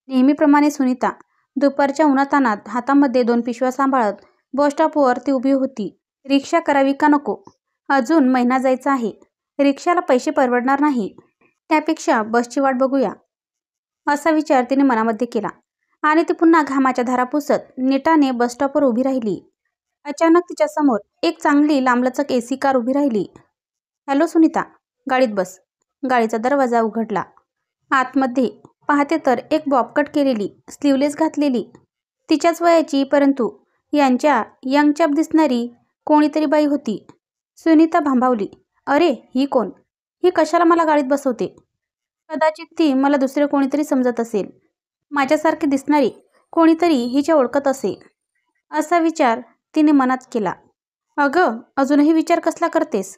नेहमीप्रमाणे सुनीता दुपारच्या उन्हातान्हात हातामध्ये 2 पिशव्या सांभाळत बस स्टॉपवर ती उभी होती. रिक्षा करावी का नको? अजून महिना जायचा आहे. रिक्षाला पैसे परवडणार नाही. त्यापेक्षा बसची वाट बघूया, असा विचार तिने मनामध्ये केला आणि ती पुन्हा घामाच्या धारा पुसत नेटाने बस स्टॉपवर उभी राहिली. अचानक तिच्यासमोर एक चांगली लांबलचक एसी कार उभी राहिली. हॅलो सुनीता, गाडीत बस. गाडीचा दरवाजा उघडला. आतमध्ये पाहते तर एक बॉबकट केलेली, स्लीवलेस घातलेली, तिच्याच वयाची परंतु यांच्या यंगचॅप दिसणारी कोणीतरी बाई होती. सुनीता भांबावली. अरे, ही कोण? ही कशाला मला गाडीत बसवते? कदाचित ती मला दुसरे कोणीतरी समजत असेल. माझ्यासारखी दिसणारी कोणीतरी हिच्या ओळखत असेल, असा विचार तिने मनात केला. अगं, अजूनही विचार कसला करतेस?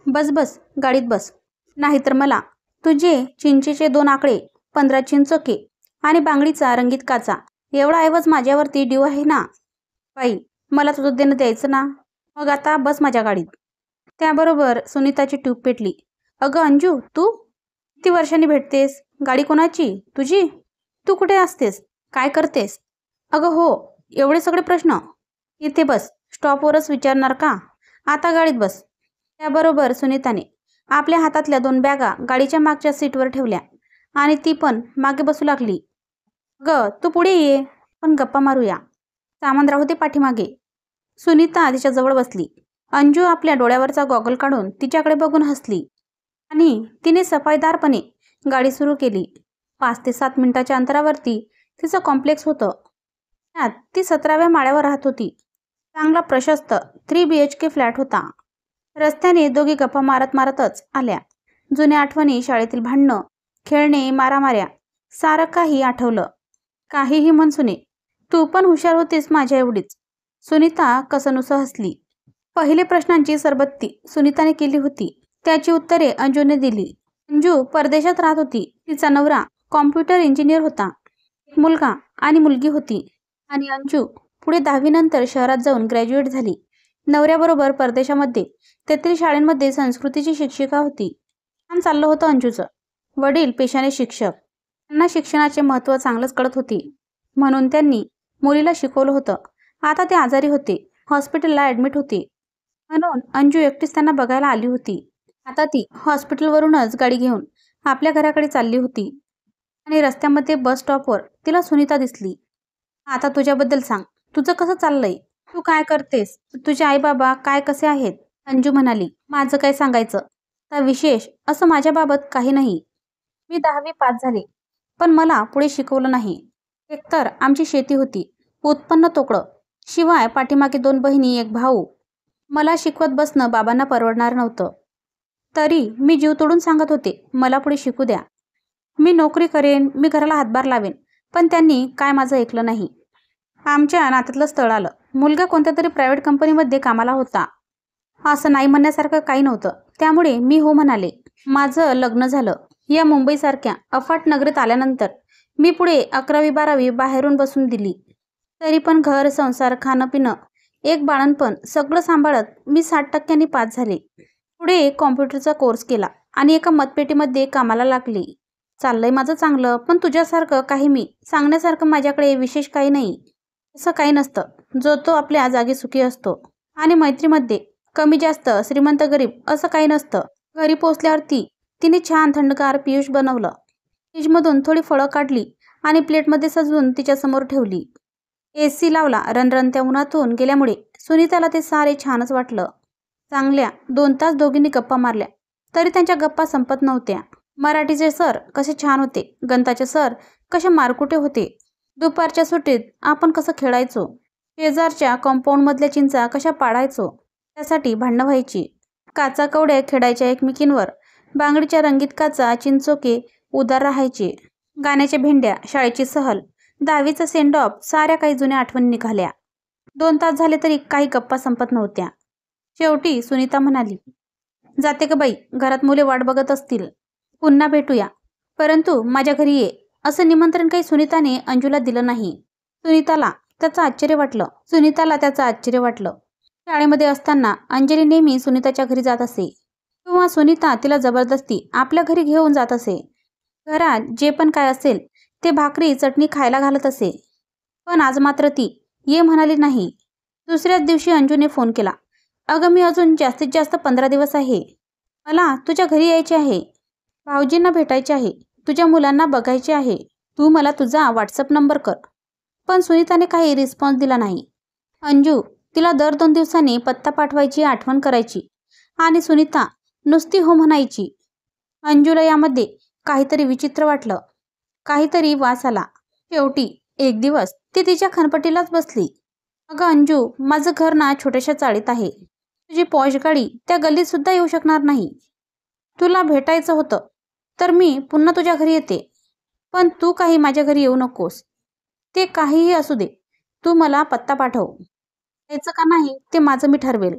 बस बस, गाडीत बस. नाहीतर मला तुझे चिंचेचे 2 आकडे, 15 चिंचोके आणि बांगडीचा रंगीत काचा एवढा ऐवज माझ्यावरती ड्यू आहे ना. बाई, मला तुझं देणं द्यायचं ना. मग आता बस माझ्या गाडीत. त्याबरोबर सुनीताची ट्यूब पेटली. अगं अंजू, तू किती वर्षांनी भेटतेस? गाडी कोणाची? तुझी? तू कुठे असतेस? काय करतेस? अगं हो, एवढे सगळे प्रश्न? इथे बस, स्टॉपवरच विचारणार का? आता गाडीत बस. त्याबरोबर सुनीताने आपल्या हातातल्या 2 बॅगा गाडीच्या मागच्या सीटवर ठेवल्या आणि ती पण मागे बसू लागली. ग, तू पुढे ये, पण गप्पा मारूया. सामान राहू दे पाठीमागे. सुनीता तिच्याजवळ बसली. अंजू आपल्या डोळ्यावरचा गॉगल काढून तिच्याकडे बघून हसली आणि तिने सफाईदारपणे गाडी सुरू केली. 5 ते 7 मिनिटाच्या अंतरावरती तिचं कॉम्प्लेक्स होतं. त्यात ती 17व्या माळ्यावर राहत होती. चांगला प्रशस्त 3 BHK फ्लॅट होता. रस्त्याने दोघी गप्पा मारत मारतच आल्या. जुन्या आठवणी, शाळेतील भांडणं, खेळणे, मारामाऱ्या, सारं काही आठवलं. काहीही म्हण सुने, तू पण हुशार होतीस माझ्या एवढीच. सुनीता कसनुसं हसली. पहिले प्रश्नांची सरबत्ती सुनीताने केली होती. त्याची उत्तरे अंजूने दिली. अंजू परदेशात राहत होती. तिचा नवरा कॉम्प्युटर इंजिनियर होता. एक मुलगा आणि मुलगी होती. आणि अंजू पुढे 10वी नंतर शहरात जाऊन ग्रॅज्युएट झाली. नवऱ्याबरोबर परदेशामध्ये तेथील शाळेमध्ये संस्कृतीची शिक्षिका होती. छान चाललं होतं अंजूचं. वडील पेशाने शिक्षक. त्यांना शिक्षणाचे महत्त्व चांगलंच कळत होती, म्हणून त्यांनी मुलीला शिकवलं होतं. आता ते आजारी होते, हॉस्पिटलला ॲडमिट होते, म्हणून अंजू एकटीच त्यांना बघायला आली होती. आता ती हॉस्पिटलवरूनच गाडी घेऊन आपल्या घराकडे चालली होती आणि रस्त्यामध्ये बस स्टॉपवर तिला सुनीता दिसली. आता तुझ्याबद्दल सांग, तुझं कसं चाललंय? तू काय करतेस? तुझे आई बाबा काय कसे आहेत? अंजू म्हणाली. माझं काय सांगायचं? तर विशेष असं माझ्याबाबत काही नाही. मी 10वी पास झाले, पण मला पुढे शिकवलं नाही. एकतर आमची शेती होती, उत्पन्न तोकडं, शिवाय पाठीमागे 2 बहिणी, 1 भाऊ. मला शिकवत बसणं बाबांना परवडणार नव्हतं. तरी मी जीव तोडून सांगत होते, मला पुढे शिकू द्या, मी नोकरी करेन, मी घराला हातभार लावेन. पण त्यांनी काय माझं ऐकलं नाही. आमच्या नात्यातलं स्थळ आलं. मुलगा कोणत्या तरी प्रायव्हेट कंपनीमध्ये कामाला होता. असं नाही म्हणण्यासारखं काही नव्हतं. त्यामुळे मी हो म्हणाले. माझं लग्न झालं. या मुंबईसारख्या अफाट नगरीत आल्यानंतर मी पुढे 11वी 12वी बाहेरून बसून दिली. तरी पण घर, संसार, खाणं पिणं, एक बाळंतपण सगळं सांभाळत मी 60% पास झाले. पुढे कॉम्प्युटरचा कोर्स केला आणि एका मतपेटीमध्ये कामाला लागले. चाललंय माझं चांगलं. पण तुझ्यासारखं काही मी सांगण्यासारखं माझ्याकडे विशेष काही नाही. असं काही नसतं. जो तो आपल्या जागी सुखी असतो. आणि मैत्रीमध्ये कमी जास्त, श्रीमंत गरीब असं काही नसतं. घरी पोचल्यावरती तिने छान थंडगार पियुष बनवलं. फ्रीजमधून थोडी फळं काढली आणि प्लेटमध्ये सजवून तिच्यासमोर ठेवली. AC लावला. रणरणत्या उन्हातून गेल्यामुळे सुनीताला ते सारे छानच वाटलं. चांगल्या 2 तास दोघींनी गप्पा मारल्या, तरी त्यांच्या गप्पा संपत नव्हत्या. मराठीचे सर कसे छान होते, गणिताचे सर कसे मारकुटे होते, दुपारच्या सुट्टीत आपण कसं खेळायचो, शेजारच्या कंपाऊंडमधल्या चिंचा कशा पाडायचो, त्यासाठी भांडणं व्हायची. काचा कवड्या खेळायच्या एकमेकींवर, बांगडीच्या रंगीत काचा, चिंचोके उदार राहायचे, गाण्याच्या भेंड्या, शाळेची सहल, 10वीचा सेंड ऑफ, साऱ्या काही जुन्या आठवणी निघाल्या. 2 तास झाले तरी काही गप्पा संपत नव्हत्या. शेवटी सुनीता म्हणाली, जाते का बाई, घरात मुले वाट बघत असतील. पुन्हा भेटूया, परंतु माझ्या घरी ये. असं निमंत्रण काही सुनीताने अंजूला दिलं नाही. सुनीताला त्याचं आश्चर्य वाटलं. शाळेमध्ये असताना अंजली नेहमी सुनीताच्या घरी जात असे किंवा सुनीता तिला जबरदस्ती आपल्या घरी घेऊन जात असे. घरात जे पण काय असेल ते भाकरी चटणी खायला घालत असे. पण आज मात्र ती ये म्हणाली नाही. दुसऱ्याच दिवशी अंजूने फोन केला. अगं मी अजून जास्तीत जास्त 15 दिवस आहे. मला तुझ्या घरी यायचे आहे. भाऊजींना भेटायचे आहे. तुझ्या मुलांना बघायचे आहे. तू मला तुझा व्हॉट्सअप नंबर कर. पण सुनीताने काही रिस्पॉन्स दिला नाही. अंजू तिला दर 2 दिवसांनी पत्ता पाठवायची आठवण करायची आणि सुनीता नुसती हो म्हणायची. अंजूला यामध्ये काहीतरी विचित्र वाटलं. काहीतरी वास आला. शेवटी एक दिवस ती तिच्या खनपटीलाच बसली. अगं अंजू, माझं घर ना छोट्याशा चाळीत आहे. तुझी पॉश गाडी त्या गल्लीत सुद्धा येऊ शकणार नाही. तुला भेटायचं होतं तर मी पुन्हा तुझ्या घरी येते. पण तू काही माझ्या घरी येऊ नकोस. ते काहीही असू दे, तू मला पत्ता पाठव. यायचं का नाही ते माझं मी ठरवेल.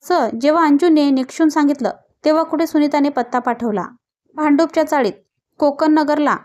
असं जेव्हा अंजूने निक्षून सांगितलं तेव्हा कुठे सुनीताने पत्ता पाठवला. भांडूपच्या चाळीत कोकण नगरला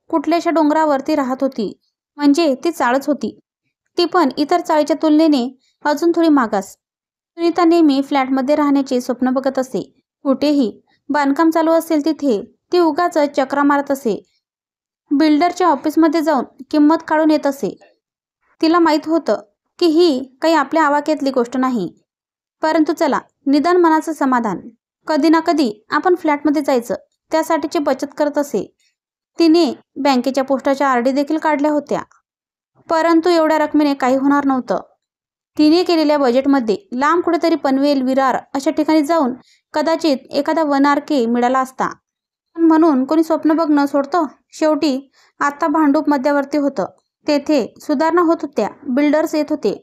कुठल्याशा डोंगरावर ती राहत होती. म्हणजे ती चाळच होती. ती पण इतर चाळीच्या तुलनेने अजून थोडी मागास. सुनीता नेहमी फ्लॅटमध्ये राहण्याचे स्वप्न बघत असे. कुठेही बांधकाम चालू असेल तिथे ती उगाच चक्रा मारत असे. बिल्डरच्या ऑफिसमध्ये जाऊन किंमत काढून येत असे. तिला माहीत होतं की ही काही आपल्या आवाक्यातली गोष्ट नाही. परंतु चला, निदान मनाचं समाधान. कधी ना कधी आपण फ्लॅटमध्ये जायचं त्यासाठीची बचत करत असे. तिने बँकेच्या पोस्टाच्या RD देखील काढल्या होत्या. परंतु एवढ्या रकमेने काही होणार नव्हतं. तिने केलेल्या बजेटमध्ये लांब कुठेतरी पनवेल, विरार अशा ठिकाणी जाऊन कदाचित एखादा 1 RK मिळाला असता. पण म्हणून कोणी स्वप्न बघणं सोडतं. शेवटी आता भांडूप मध्यावर्ती होतं. तेथे सुधारणा होत होत्या. बिल्डर्स येत होते.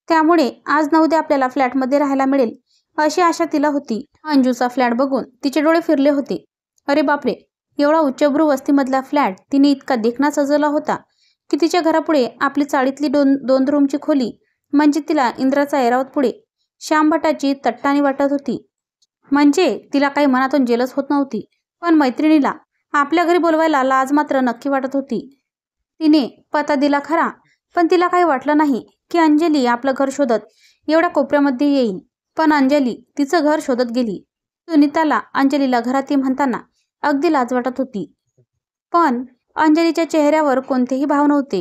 त्यामुळे आज न उद्या आपल्याला फ्लॅटमध्ये राहायला मिळेल अशी आशा तिला होती. अंजूचा फ्लॅट बघून तिचे डोळे फिरले होते. अरे बापरे, एवढा उच्चभ्रू वस्तीमधला फ्लॅट तिने इतका देखणा सजवला होता की तिच्या घरापुढे आपली चाळीतली दोन रूमची खोली म्हणजे तिला इंद्राचा ऐरावत पुढे श्यामभटाची तट्टाणी वाटत होती. म्हणजे तिला काही मनातून जेलस होत नव्हती. पण मैत्रिणीला आपल्या घरी बोलवायला लाज मात्र नक्की वाटत होती. तिने पत्ता दिला खरा, पण तिला काही वाटलं नाही की अंजली आपलं घर शोधत एवढ्या कोपऱ्यामध्ये येईल. पण अंजली तिचं घर शोधत गेली. सुनीताला अंजलीला घरात ये म्हणताना अगदी लाज वाटत होती. पण अंजलीच्या चेहऱ्यावर कोणतेही भाव नव्हते.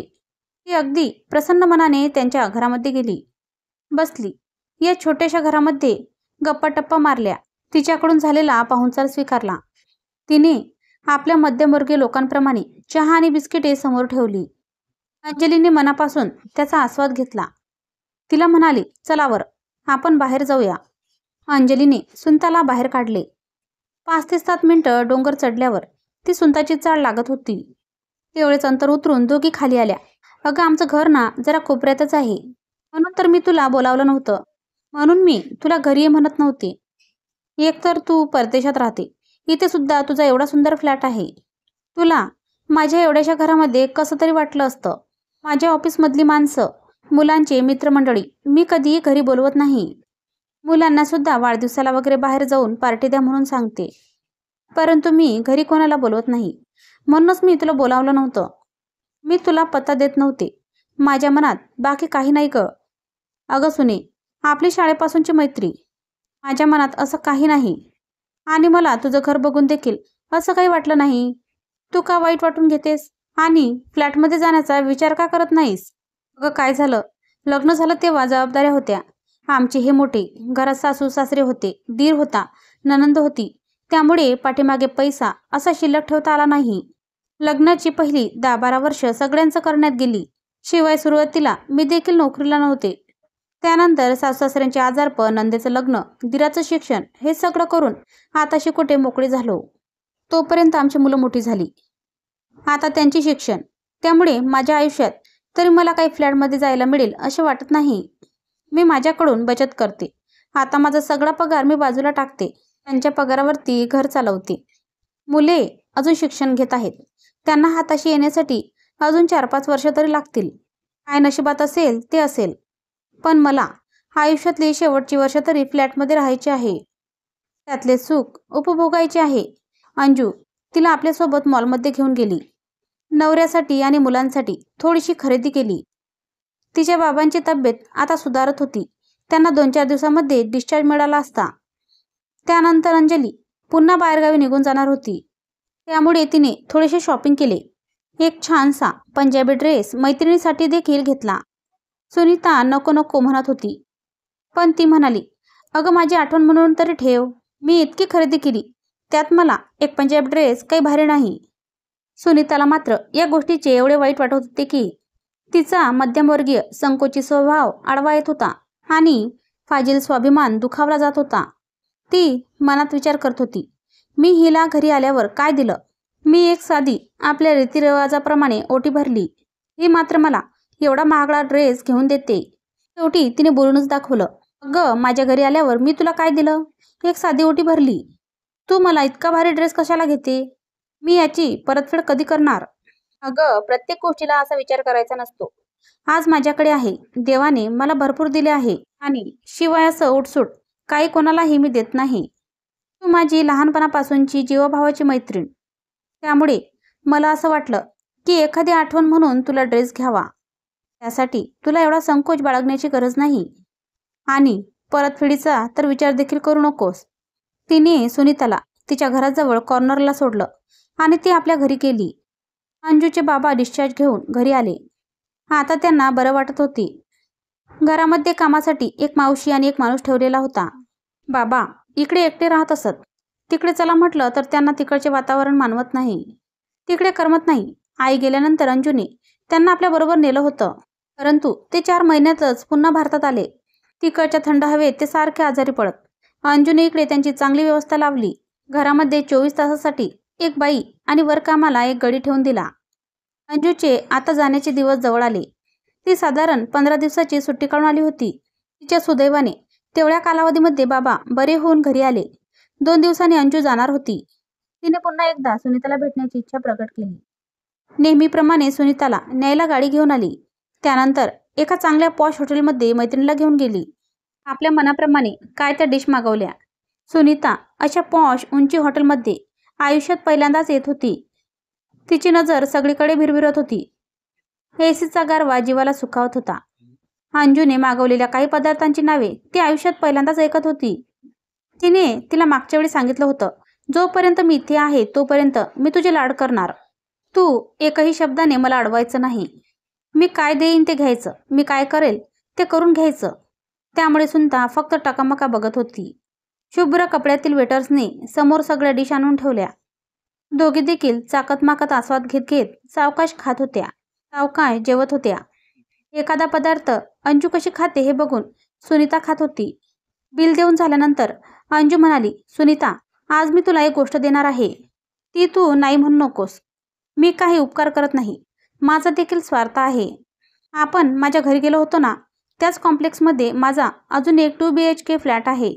ती अगदी प्रसन्न मनाने त्यांच्या घरामध्ये गेली. बसली. या छोट्याशा घरामध्ये गप्पा-टप्पा मारल्या. तिच्याकडून झालेला पाहुणचार स्वीकारला. तिने आपल्या मध्यमवर्गीय लोकांप्रमाणे चहा आणि बिस्किटे समोर ठेवली. अंजलीने मनापासून त्याचा आस्वाद घेतला. तिला म्हणाली, चला वर, आपण बाहेर जाऊया. अंजलीने सुनताला बाहेर काढले. 5 ते 7 मिनिटं डोंगर चढल्यावर ती सुनताची चाळ लागत होती. तेवढेच अंतर उतरून दोघी खाली आल्या. अगं आमचं घर ना जरा कोपऱ्यातच आहे. म्हणून तर मी तुला बोलावलं नव्हतं. म्हणून मी तुला घरी ये म्हणत नव्हते. एकतर तू परदेशात राहते. इथे सुद्धा तुझा एवढा सुंदर फ्लॅट आहे. तुला माझ्या एवढ्याशा घरामध्ये कसं तरी वाटलं असतं. माझ्या ऑफिसमधली माणसं, मुलांचे मित्रमंडळी मी कधीही घरी बोलवत नाही. मुलांना सुद्धा वाढदिवसाला वगैरे बाहेर जाऊन पार्टी द्या म्हणून सांगते. परंतु मी घरी कोणाला बोलवत नाही. म्हणूनच मी तुला बोलावलं नव्हतं. मी तुला पत्ता देत नव्हते. माझ्या मनात बाकी काही नाही ग. अगं सुने, आपली शाळेपासूनची मैत्री. माझ्या मनात असं काही नाही. आणि मला तुझं घर बघून देखील असं काही वाटलं नाही. तू का वाईट वाटून घेतेस आणि फ्लॅटमध्ये जाण्याचा विचार का करत नाहीस? अगं काय झालं, लग्न झालं तेव्हा जबाबदाऱ्या होत्या. आमचे हे मोठे, घरात सासू सासरे होते, दीर होता, नणंद होती. त्यामुळे पाठीमागे पैसा असा शिल्लक ठेवता आला नाही. लग्नाची पहिली 10-12 वर्ष सगळ्यांचं करण्यात गेली. शिवाय सुरुवातीला मी देखील नोकरीला नव्हते. त्यानंतर सासू-सासऱ्यांचे आजारपण, नंदेचं लग्न, दिराचं शिक्षण हे सगळं करून आताशी कुठे मोकळी झालो. तोपर्यंत आमची मुलं मोठी झाली. आता त्यांची शिक्षण. त्यामुळे माझ्या आयुष्यात तरी मला काही फ्लॅटमध्ये जायला मिळेल असे वाटत नाही. मी माझ्याकडून बचत करते. आता माझा सगळा पगार मी बाजूला टाकते. त्यांच्या पगारावरती घर चालवते. मुले अजून शिक्षण घेत आहेत. त्यांना हाताशी येण्यासाठी अजून 4-5 वर्ष तरी लागतील. काय नशिबात असेल ते असेल. पण मला आयुष्यातली शेवटची वर्ष तरी फ्लॅटमध्ये राहायची आहे. त्यातले सुख उपभोगायचे आहे. अंजू तिला आपल्यासोबत मॉलमध्ये घेऊन गेली. नवऱ्यासाठी आणि मुलांसाठी थोडीशी खरेदी केली. तिच्या बाबांची तब्येत आता सुधारत होती. त्यांना 2-4 दिवसामध्ये डिस्चार्ज मिळाला असता. त्यानंतर अंजली पुन्हा बाहेरगावी निघून जाणार होती. त्यामुळे तिने थोडेसे शॉपिंग केले. एक छानसा पंजाबी ड्रेस मैत्रिणीसाठी देखील घेतला. सुनीता नको नको म्हणत होती, पण ती म्हणाली, अगं माझी आठवण म्हणून तरी ठेव. मी इतकी खरेदी केली, त्यात मला एक पंजाबी ड्रेस काही भारी नाही. सुनीताला मात्र या गोष्टीचे एवढे वाईट वाटत होते की तिचा मध्यमवर्गीय संकोची स्वभाव आडवा येत होता आणि फाजील स्वाभिमान दुखावला जात होता. ती मनात विचार करत होती, मी हिला घरी आल्यावर काय दिलं? मी एक साधी आपल्या रीतिरिवाजाप्रमाणे ओटी भरली, ही मात्र मला एवढा महागडा ड्रेस घेऊन देते. शेवटी तिने बोलूनच दाखवलं, अगं माझ्या घरी आल्यावर मी तुला काय दिलं? एक साधी ओटी भरली. तू मला इतका भारी ड्रेस कशाला घेते? मी याची परतफेड कधी करणार? अगं प्रत्येक गोष्टीला असा विचार करायचा नसतो. आज माझ्याकडे आहे, देवाने मला भरपूर दिले आहे आणि शिवाय असं उठसूट काही कोणालाही मी देत नाही. तू माझी लहानपणापासूनची जीवाभावाची मैत्रीण, त्यामुळे मला असं वाटलं की एखादी आठवण म्हणून तुला ड्रेस घ्यावा. त्यासाठी तुला एवढा संकोच बाळगण्याची गरज नाही आणि परतफेडीचा तर विचार देखील करू नकोस. तिने सुनीताला तिच्या घराजवळ कॉर्नरला सोडलं आणि ती आपल्या घरी गेली. अंजूचे बाबा डिस्चार्ज घेऊन घरी आले. आता त्यांना बरं वाटत होते. घरामध्ये कामासाठी एक मावशी आणि एक माणूस ठेवलेला होता. बाबा इकडे एकटे राहत असत. तिकडे चला म्हटलं तर त्यांना तिकडचे वातावरण मानवत नाही, तिकडे करमत नाही. आई गेल्यानंतर अंजूने त्यांना आपल्याबरोबर नेलं होतं, परंतु ते 4 महिन्यातच पुन्हा भारतात आले. तिकडच्या थंड हवेत ते सारखे आजारी पडत. अंजूने इकडे त्यांची चांगली व्यवस्था लावली. घरामध्ये 24 तासासाठी एक बाई आणि वर कामाला एक गडी ठेवून दिला. अंजूचे आता जाण्याचे दिवस जवळ आले. ती साधारण 15 दिवसाची सुट्टी काढून आली होती. तिच्या सुदैवाने तेवढ्या कालावधीमध्ये बाबा बरे होऊन घरी आले. 2 दिवसांनी अंजू जाणार होती. तिने पुन्हा एकदा सुनीताला भेटण्याची इच्छा प्रकट केली. नेहमीप्रमाणे सुनीताला न्यायला गाडी घेऊन आली. त्यानंतर एका चांगल्या पॉश हॉटेलमध्ये मैत्रिणीला घेऊन गेली. आपल्या मनाप्रमाणे काय त्या डिश मागवल्या. सुनीता अशा पॉश उंची हॉटेलमध्ये आयुष्यात पहिल्यांदाच येत होती. तिची नजर सगळीकडे भिरभिरत होती. एसीचा गारवा जीवाला सुखावत होता. अंजूने मागवलेल्या काही पदार्थांची नावे ती आयुष्यात पहिल्यांदाच ऐकत होती. तिने तिला मागच्या वेळी सांगितलं होतं, जोपर्यंत मी इथे आहे तोपर्यंत मी तुझे लाड करणार. तू एकही शब्दाने मला अडवायचं नाही. मी काय देईन ते घ्यायचं, मी काय करेल ते करून घ्यायचं. त्यामुळे सुनीता फक्त टकामका बघत होती. शुभ्र कपड्यातील वेटर्सने समोर सगळ्या डिश आणून ठेवल्या. दोघी देखील चाकत माकत आस्वाद घेत घेत सावकाश खात होत्या, सावकाश जेवत होत्या. एखादा पदार्थ अंजू कशी खाते हे बघून सुनीता खात होती. बिल देऊन झाल्यानंतर अंजू म्हणाली, सुनीता आज मी तुला एक गोष्ट देणार आहे, ती तू नाही म्हणू नकोस. मी काही उपकार करत नाही, माझा देखील स्वार्थ आहे. आपण माझ्या घरी गेलो होतो ना, त्याच कॉम्प्लेक्समध्ये माझा अजून एक 2 BHK फ्लॅट आहे.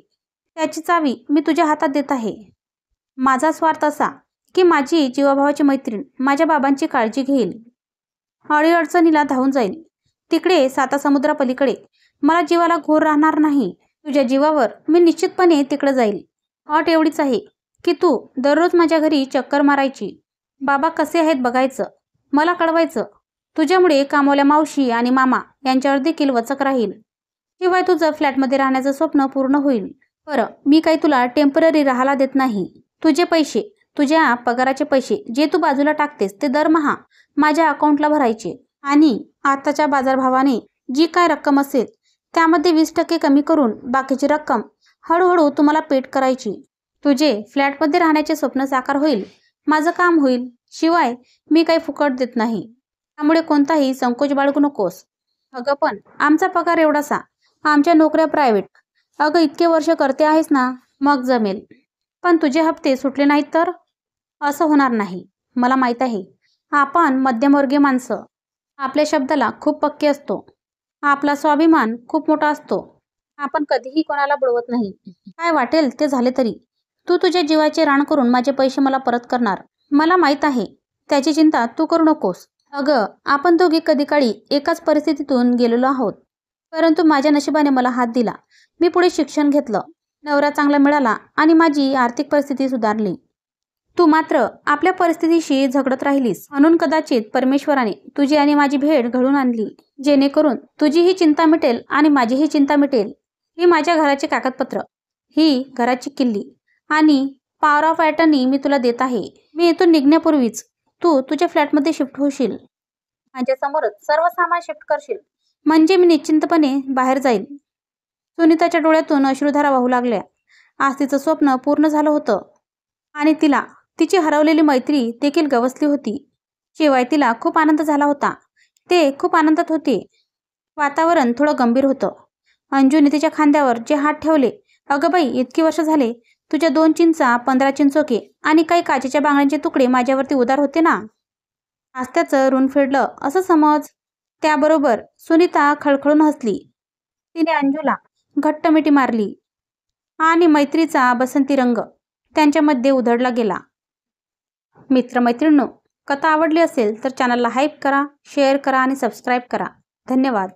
त्याची चावी मी तुझ्या हातात देत आहे. माझा स्वार्थ असा की माझी जीवाभावाची मैत्रीण माझ्या बाबांची काळजी घेईल, अडीअडचणीला धावून जाईल. तिकडे सातासमुद्रापलीकडे मला जीवाला घोर राहणार नाही. तुझ्या जीवावर मी निश्चितपणे तिकडे जाईल. अट एवढीच आहे की तू दररोज माझ्या घरी चक्कर मारायची. बाबा कसे आहेत बघायचं, मला कळवायचं. तुझ्यामुळे कामवाल्या मावशी आणि मामा यांच्यावर देखील वचक राहील. शिवाय तुझं फ्लॅटमध्ये राहण्याचं स्वप्न पूर्ण होईल. बरं, मी काही तुला टेम्पररी राहायला देत नाही. तुझे पैसे, तुझ्या पगाराचे पैसे जे तू बाजूला टाकतेस ते दरमहा माझ्या अकाउंटला भरायचे आणि आताच्या बाजारभावाने जी काय रक्कम असेल त्यामध्ये 20% कमी करून बाकीची रक्कम हळूहळू तुम्हाला पेड करायची. तुझे फ्लॅटमध्ये राहण्याचे स्वप्न साकार होईल, माझं काम होईल. शिवाय मी काही फुकट देत नाही, त्यामुळे कोणताही संकोच बाळगू नकोस. अगं पण आमचा पगार एवढासा, आमच्या नोकऱ्या प्रायव्हेट. अगं इतके वर्ष करते आहेस ना, मग जमेल. पण तुझे हप्ते सुटले नाहीत तर? असं होणार नाही. मला माहीत आहे, आपण मध्यमवर्गीय माणसं आपल्या शब्दाला खूप पक्के असतो. आपला स्वाभिमान खूप मोठा असतो. आपण कधीही कोणाला बुडवत नाही. काय वाटेल ते झाले तरी तू तुझ्या जीवाचे रान करून माझे पैसे मला परत करणार. मला माहीत आहे, त्याची चिंता तू करू नकोस. अगं आपण दोघी कधी काळी एकाच परिस्थितीतून गेलेलो आहोत, परंतु माझ्या नशिबाने मला हात दिला. मी पुढे शिक्षण घेतलं, नवरा चांगला मिळाला आणि माझी आर्थिक परिस्थिती सुधारली. तू मात्र आपल्या परिस्थितीशी झगडत राहिलीस, म्हणून कदाचित परमेश्वराने तुझी आणि माझी भेट घडवून आणली, जेणेकरून तुझीही चिंता मिटेल आणि माझीही चिंता मिटेल. ही माझ्या घराचे कागदपत्र, ही घराची किल्ली आणि पॉवर ऑफ अटर्नी मी तुला देत आहे. मी इथून निघण्यापूर्वीच तू तुझ्या फ्लॅटमध्ये शिफ्ट होशील. माझ्यासमोरच सर्व सामान शिफ्ट करशील. म्हणजे मी निश्चिंतपणे बाहेर जाईल. सुनीताच्या डोळ्यातून अश्रुधारा वाहू लागल्या. आज तिचं स्वप्न पूर्ण झालं होतं आणि तिला तिची हरवलेली मैत्री देखील गवसली होती. शिवाय तिला खूप आनंद झाला होता. ते खूप आनंदात होते. वातावरण थोडं गंभीर होतं. अंजूने तिच्या खांद्यावर जे हात ठेवले. अगं बाई, इतकी वर्ष झाले तुझ्या 2 चिंचा, 15 चिंचोके आणि काही काचेच्या बांगड्यांचे तुकडे माझ्यावरती उदार होते ना. आज त्याचं ऋण फेडलं असं समज. त्याबरोबर सुनीता खळखळून हसली. तिने अंजूला घट्ट मिठी मारली आणि मैत्रीचा बसंती रंग त्यांच्यामध्ये उधळला गेला. मित्रमैत्रिणींनो, कथा आवडली असेल तर चॅनलला हाईप करा, शेअर करा आणि सबस्क्राईब करा. धन्यवाद.